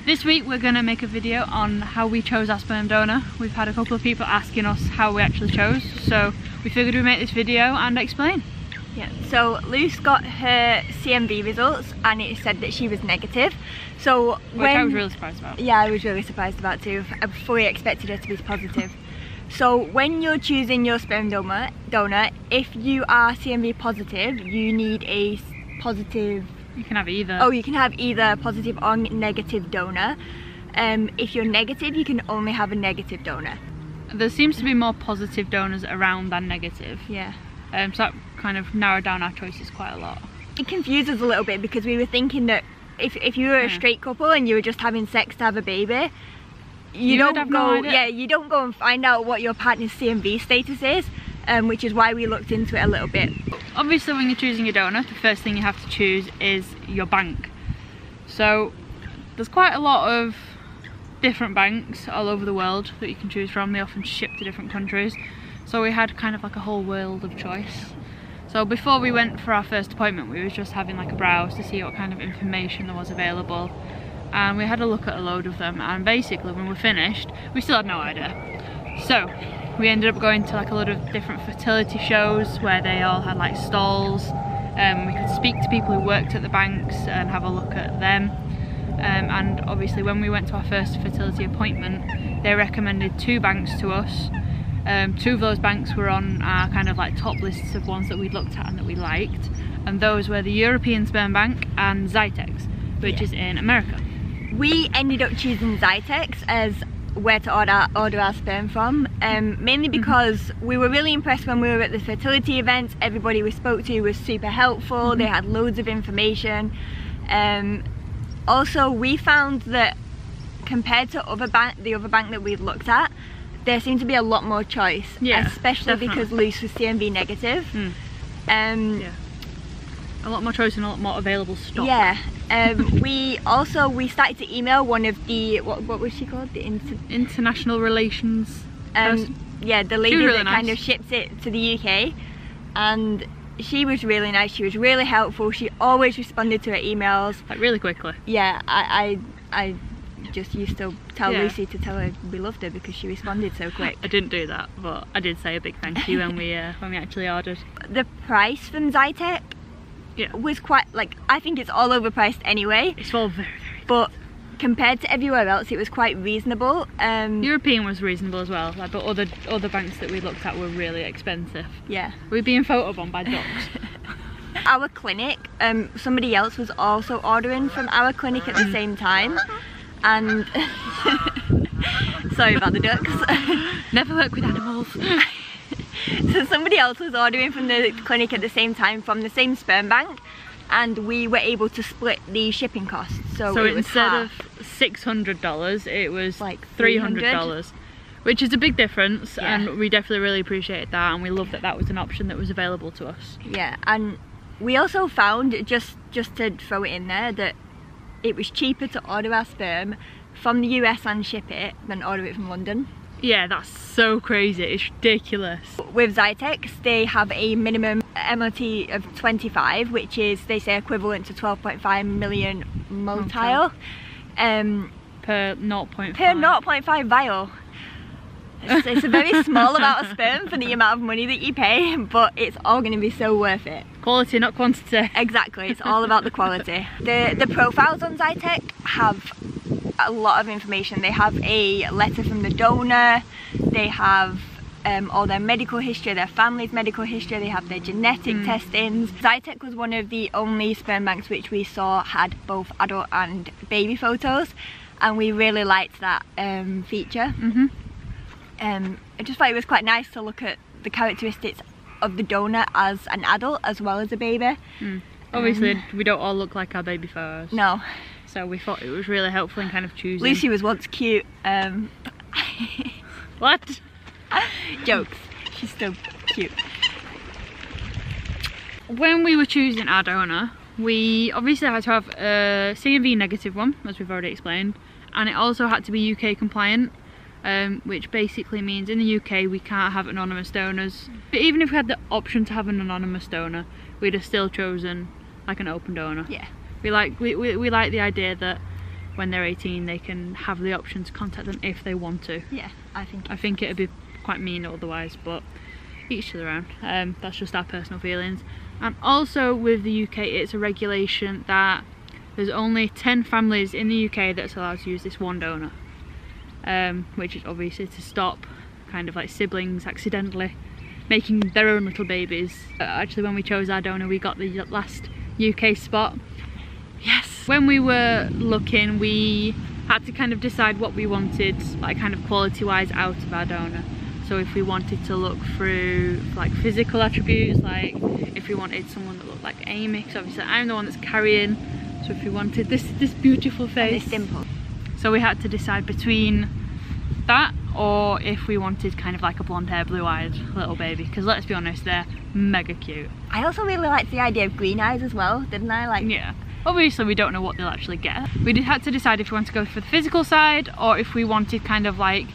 This week we're going to make a video on how we chose our sperm donor. We've had a couple of people asking us how we actually chose, so we figured we'd make this video and explain. Yeah, so Luce got her CMV results and it said that she was negative. So Which I was really surprised about. Yeah, I was really surprised about too. I fully expected her to be positive. So when you're choosing your sperm donor, if you are CMV positive, you need a positive... You can have either. Oh, you can have either positive or negative donor. If you're negative, you can only have a negative donor. There seems to be more positive donors around than negative. Yeah. So that kind of narrowed down our choices quite a lot. It confused us a little bit because we were thinking that if you were a straight couple and you were just having sex to have a baby, you don't go and find out what your partner's CMV status is, which is why we looked into it a little bit. Obviously when you're choosing a donor, the first thing you have to choose is your bank. So there's quite a lot of different banks all over the world that you can choose from. They often ship to different countries. So we had kind of like a whole world of choice. So before we went for our first appointment, we were just having like a browse to see what kind of information there was available. And we had a look at a load of them, and basically when we finished, we still had no idea. So we ended up going to like a lot of different fertility shows where they all had like stalls. We could speak to people who worked at the banks and have a look at them. And obviously when we went to our first fertility appointment, they recommended 2 banks to us. 2 of those banks were on our kind of like top lists of ones that we'd looked at and that we liked, and those were the European Sperm Bank and Xytex, which is in America. We ended up choosing Xytex as where to order our sperm from, mainly because we were really impressed when we were at the fertility events. Everybody we spoke to was super helpful. They had loads of information. Also, we found that compared to the other bank that we'd looked at, there seemed to be a lot more choice, especially because Luce was CMV negative. A lot more choice and a lot more available stock. Yeah. We started to email one of the what was she called? The international relations person. Yeah, the lady that kind of ships it to the UK, and she was really nice. She was really helpful. She always responded to her emails like really quickly. Yeah, I just used to tell Lucy to tell her we loved her because she responded so quick. I didn't do that, but I did say a big thank you when we actually ordered. The price from Xytex was quite, like, I think it's all overpriced anyway. It's all very, but compared to everywhere else, it was quite reasonable. European was reasonable as well, like, but other banks that we looked at were really expensive. Yeah. We were being photobombed by dogs. Our clinic, somebody else was also ordering from our clinic at the same time. And sorry about the ducks. Never work with animals. So somebody else was ordering from the clinic at the same time from the same sperm bank, and we were able to split the shipping costs. So it was instead half. of $600, it was like $300, which is a big difference, and we definitely really appreciate that, and we love that that was an option that was available to us. Yeah, and we also found, just to throw it in there, that it was cheaper to order our sperm from the US and ship it than order it from London. Yeah, that's so crazy, it's ridiculous. With Xytex, they have a minimum MOT of 25, which is, they say, equivalent to 12.5 million motile. Per 0.5. Per 0.5 vial. It's a very small amount of sperm for the amount of money that you pay, but it's all going to be so worth it. Quality, not quantity. Exactly, it's all about the quality. The profiles on Xytex have a lot of information. They have a letter from the donor, they have all their medical history, their family's medical history, they have their genetic testings. Xytex was one of the only sperm banks which we saw had both adult and baby photos, and we really liked that feature. I just thought it was quite nice to look at the characteristics of the donor as an adult as well as a baby. Obviously we don't all look like our baby photos. No. So we thought it was really helpful in kind of choosing. Lucy was once cute. What? Jokes. She's still cute. When we were choosing our donor, we obviously had to have a CMV negative one, as we've already explained, and it also had to be UK compliant. Which basically means in the UK we can't have anonymous donors. But even if we had the option to have an anonymous donor, we'd have still chosen like an open donor. Yeah. We like the idea that when they're 18 they can have the option to contact them if they want to. Yeah, I think it'd be quite mean otherwise, but each to their own. That's just our personal feelings. And also with the UK, it's a regulation that there's only 10 families in the UK that's allowed to use this one donor, which is obviously to stop kind of like siblings accidentally making their own little babies. Actually, when we chose our donor, we got the last UK spot. Yes. When we were looking, we had to kind of decide what we wanted, like kind of quality wise, out of our donor. So if we wanted to look through like physical attributes, like if we wanted someone that looked like Amy, because obviously I'm the one that's carrying, so if we wanted this beautiful face, this dimple. So we had to decide between that or if we wanted kind of like a blonde hair, blue eyed little baby, because let's be honest, they're mega cute. I also really liked the idea of green eyes as well, didn't I? Like, yeah. Obviously we don't know what they'll actually get. We did have to decide if we wanted to go for the physical side or if we wanted kind of like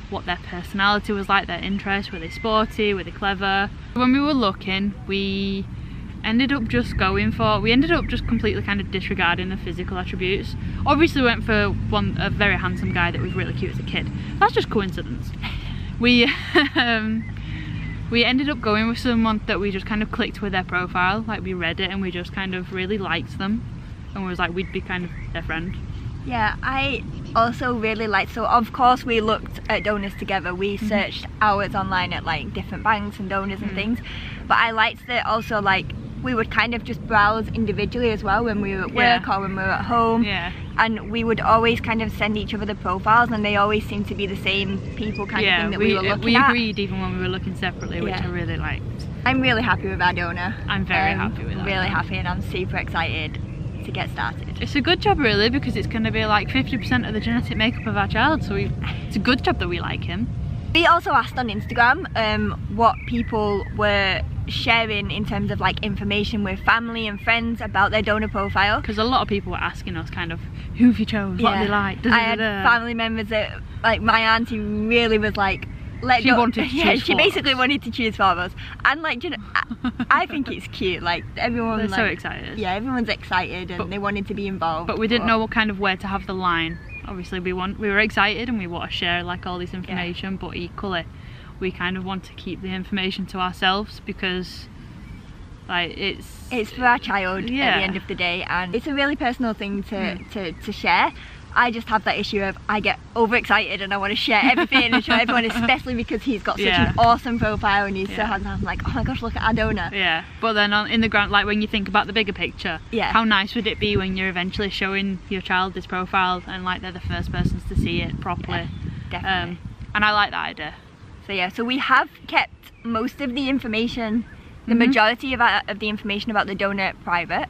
what their personality was like, their interests, were they sporty, were they clever. When we were looking, we ended up just completely kind of disregarding the physical attributes. Obviously we went for a very handsome guy that was really cute as a kid. That's just coincidence. We ended up going with someone that we just kind of clicked with their profile, like we read it and we just kind of really liked them and we was like we'd be kind of their friend. Yeah, I also really liked, so of course we looked at donors together, we searched ours online at like different banks and donors and things, but I liked that also like we would kind of just browse individually as well when we were at work or when we were at home, and we would always kind of send each other the profiles and they always seemed to be the same people kind of thing that we were looking at. We agreed even when we were looking separately, which I really liked. I'm really happy with our donor. I'm very happy with that. Really happy, and I'm super excited to get started. It's a good job really, because it's going to be like 50% of the genetic makeup of our child, so it's a good job that we like him. We also asked on Instagram what people were sharing in terms of like information with family and friends about their donor profile, because a lot of people were asking us kind of who have you chose, what they like. I had family members that, like my auntie really was like, she wanted to choose she basically wanted to choose for us, and like, you know, I think it's cute, like everyone, they're like, so excited. Yeah, everyone's excited and they wanted to be involved, but we didn't know what kind of where to have the line. Obviously we were excited and we want to share like all this information, but equally we kind of want to keep the information to ourselves, because like it's for our child at the end of the day, and it's a really personal thing to share. I just have that issue of I get overexcited and I want to share everything and show everyone, especially because he's got such an awesome profile and he's so handsome. I'm like, oh my gosh, look at our donor. Yeah, but then in the ground, like when you think about the bigger picture, how nice would it be when you're eventually showing your child this profile and like they're the first persons to see it properly. Yeah, definitely. And I like that idea. So yeah, so we have kept most of the information, the majority of the information about the donor private.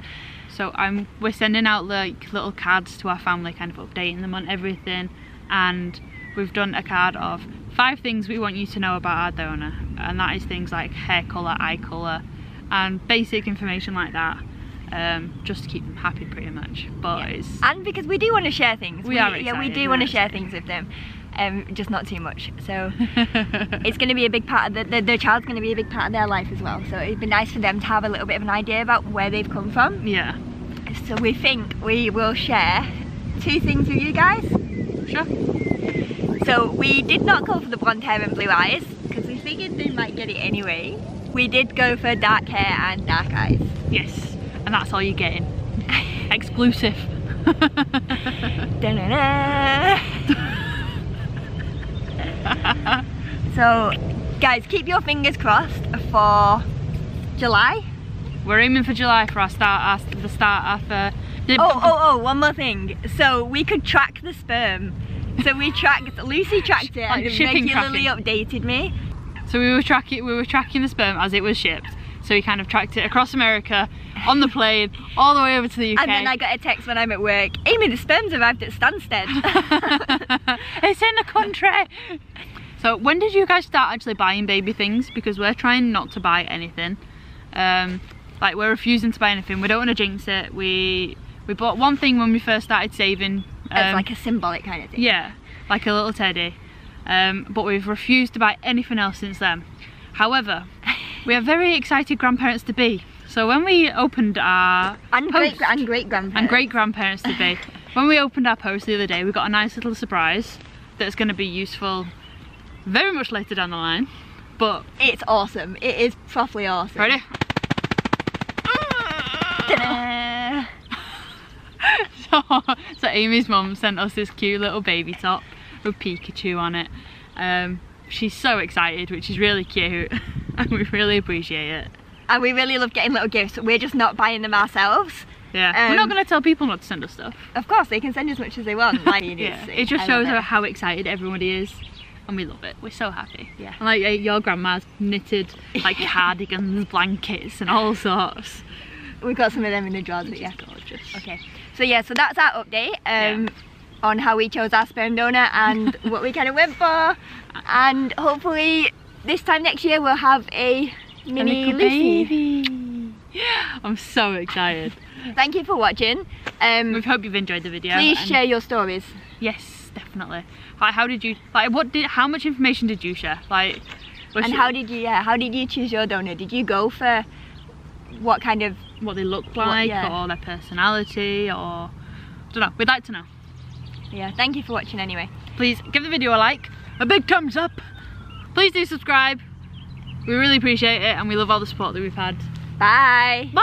So we're sending out like little cards to our family, kind of updating them on everything, and we've done a card of 5 things we want you to know about our donor, and that is things like hair colour, eye colour, and basic information like that, just to keep them happy pretty much. But and because we do want to share things, we do want to share things with them, just not too much. So it's going to be a big part of the child's going to be a big part of their life as well, so it'd be nice for them to have a little bit of an idea about where they've come from. Yeah. So we think we will share 2 things with you guys. Sure. So we did not go for the blonde hair and blue eyes because we figured they might get it anyway. We did go for dark hair and dark eyes. Yes, and that's all you're getting. Exclusive. So guys, keep your fingers crossed for July. We're aiming for July for the start of one more thing. So we could track the sperm. So Lucy tracked it and regularly updated me. So we were tracking the sperm as it was shipped. So we kind of tracked it across America, on the plane, all the way over to the UK. And then I got a text when I'm at work, Amy, the sperm's arrived at Stansted. It's in the country. So when did you guys start actually buying baby things? Because we're trying not to buy anything. Like we're refusing to buy anything. We don't want to jinx it. We bought one thing when we first started saving. It's like a symbolic kind of thing. Yeah, like a little teddy. But we've refused to buy anything else since then. However, we are very excited grandparents to be. So when we opened our great grandparents to be, when we opened our post the other day, we got a nice little surprise that's going to be useful very much later down the line, but it's awesome. It is properly awesome. Ready? So Amy's mum sent us this cute little baby top with Pikachu on it. She's so excited, which is really cute, and we really appreciate it. And we really love getting little gifts. We're just not buying them ourselves. Yeah, we're not going to tell people not to send us stuff. Of course, they can send as much as they want. Like, yeah, it just shows how excited everybody is, and we love it. We're so happy. Yeah. And like your grandma's knitted like cardigans, blankets, and all sorts. We've got some of them in the drawers, but yeah. Gorgeous. Okay, so yeah, so that's our update on how we chose our sperm donor and what we kind of went for. And hopefully this time next year we'll have a mini baby. I'm so excited. Thank you for watching. We hope you've enjoyed the video. Please share your stories. Yes, definitely. Like, how did you, like, how much information did you share? Like, and how did you choose your donor? Did you go for what they look like, or their personality, or I don't know, we'd like to know. Yeah, thank you for watching anyway. Please give the video a like, a big thumbs up. Please do subscribe. We really appreciate it, and we love all the support that we've had. Bye. Bye.